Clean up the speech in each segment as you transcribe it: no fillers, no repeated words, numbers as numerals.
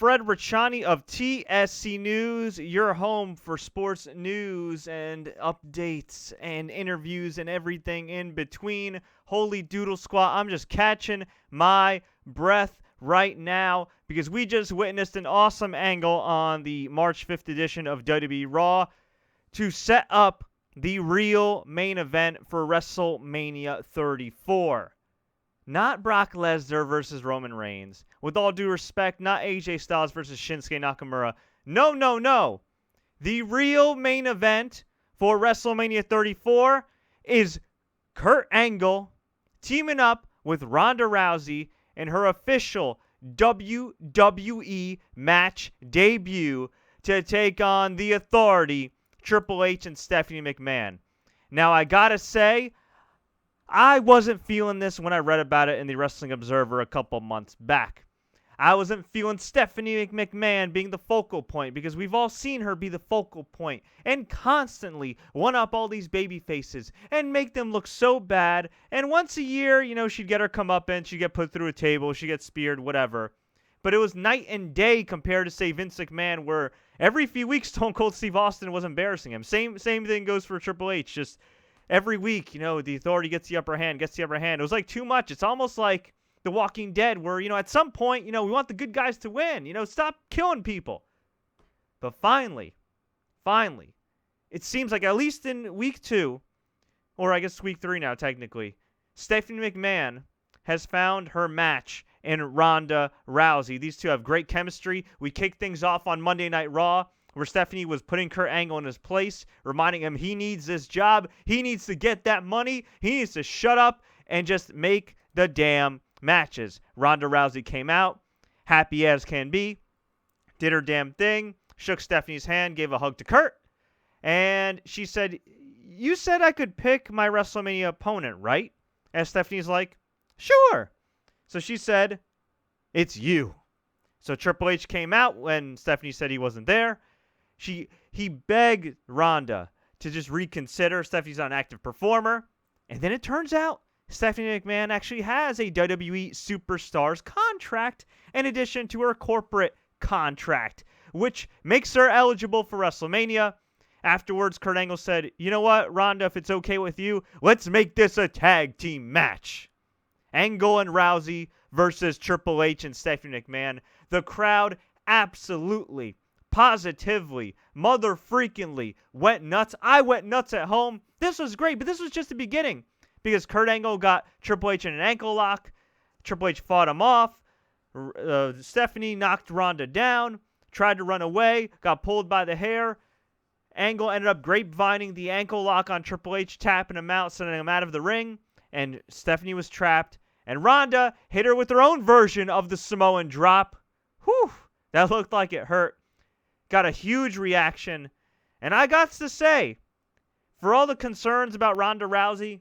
Fred Richani of TSC News, your home for sports news and updates and interviews and everything in between. Holy doodle squat, I'm just catching my breath right now because we just witnessed an awesome angle on the March 5th edition of WWE Raw to set up the real main event for WrestleMania 34. Not Brock Lesnar versus Roman Reigns. With all due respect, not AJ Styles versus Shinsuke Nakamura. No, no, no. The real main event for WrestleMania 34 is Kurt Angle teaming up with Ronda Rousey in her official WWE match debut to take on the Authority, Triple H and Stephanie McMahon. Now, I gotta say, I wasn't feeling this when I read about it in the Wrestling Observer a couple months back. I wasn't feeling Stephanie McMahon being the focal point because we've all seen her be the focal point and constantly one-up all these baby faces and make them look so bad. And once a year, she'd get her comeuppance, she'd get put through a table, she'd get speared, whatever. But it was night and day compared to, say, Vince McMahon, where every few weeks Stone Cold Steve Austin was embarrassing him. Same thing goes for Triple H. Just every week, the Authority gets the upper hand. It was like too much. It's almost like The Walking Dead where, at some point, we want the good guys to win. Stop killing people. But finally, it seems like at least in week 2, or I guess week 3 now technically, Stephanie McMahon has found her match in Ronda Rousey. These two have great chemistry. We kicked things off on Monday Night Raw, where Stephanie was putting Kurt Angle in his place, reminding him he needs this job, he needs to get that money, he needs to shut up and just make the damn matches. Ronda Rousey came out, happy as can be, did her damn thing, shook Stephanie's hand, gave a hug to Kurt, and she said, "You said I could pick my WrestleMania opponent, right?" And Stephanie's like, "Sure." So she said, "It's you." So Triple H came out when Stephanie said he wasn't there. He begged Ronda to just reconsider. Stephanie's not an active performer. And then it turns out Stephanie McMahon actually has a WWE Superstars contract in addition to her corporate contract, which makes her eligible for WrestleMania. Afterwards, Kurt Angle said, "You know what, Ronda, if it's okay with you, let's make this a tag team match." Angle and Rousey versus Triple H and Stephanie McMahon. The crowd absolutely, positively, mother-freakingly went nuts. I went nuts at home. This was great, but this was just the beginning because Kurt Angle got Triple H in an ankle lock. Triple H fought him off. Stephanie knocked Ronda down, tried to run away, got pulled by the hair. Angle ended up grapevining the ankle lock on Triple H, tapping him out, sending him out of the ring, and Stephanie was trapped. And Ronda hit her with her own version of the Samoan drop. Whew, that looked like it hurt. Got a huge reaction. And I got to say, for all the concerns about Ronda Rousey,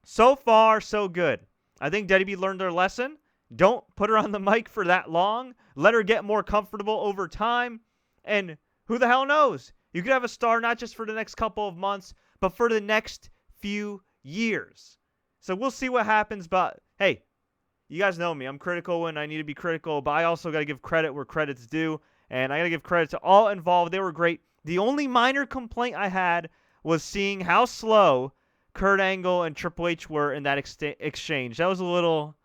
so far, so good. I think WWE learned their lesson. Don't put her on the mic for that long. Let her get more comfortable over time. And who the hell knows? You could have a star not just for the next couple of months, but for the next few years. So we'll see what happens. But hey, you guys know me. I'm critical when I need to be critical, but I also got to give credit where credit's due. And I got to give credit to all involved. They were great. The only minor complaint I had was seeing how slow Kurt Angle and Triple H were in that exchange. That was a little...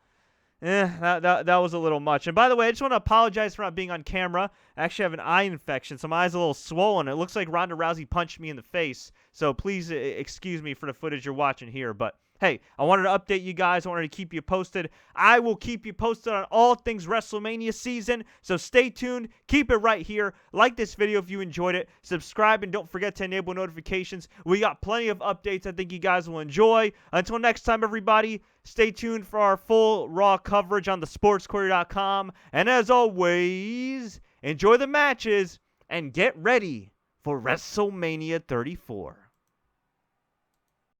that was a little much. And by the way, I just want to apologize for not being on camera. I actually have an eye infection, so my eye's a little swollen. It looks like Ronda Rousey punched me in the face. So please excuse me for the footage you're watching here. But hey, I wanted to update you guys. I wanted to keep you posted. I will keep you posted on all things WrestleMania season. So stay tuned. Keep it right here. Like this video if you enjoyed it. Subscribe and don't forget to enable notifications. We got plenty of updates I think you guys will enjoy. Until next time, everybody, stay tuned for our full Raw coverage on thesportscourier.com. And as always, enjoy the matches and get ready for WrestleMania 34.